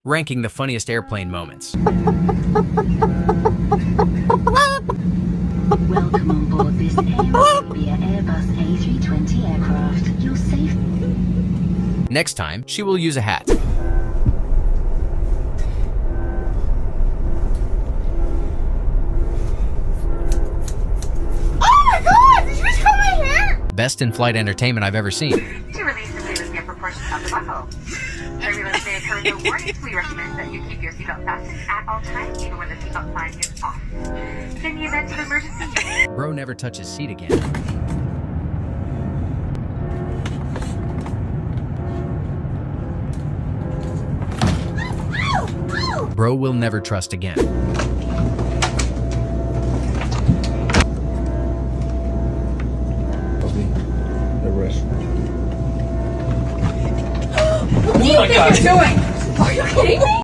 ranking the funniest airplane moments. Welcome on board this Air Arabia Airbus A320 aircraft. You're safe. Next time, she will use a hat. Oh my god! Did you just cut my hair? Best in-flight entertainment I've ever seen. To release the famous gift proportions of the buckle. Turbulence may occur with no warnings. We recommend that you keep your seatbelt fastened at all times, even when the seatbelt sign is off. In the event of emergency, Bro never touches seat again. Bro will never trust again. What do you think you're doing? Are you kidding me?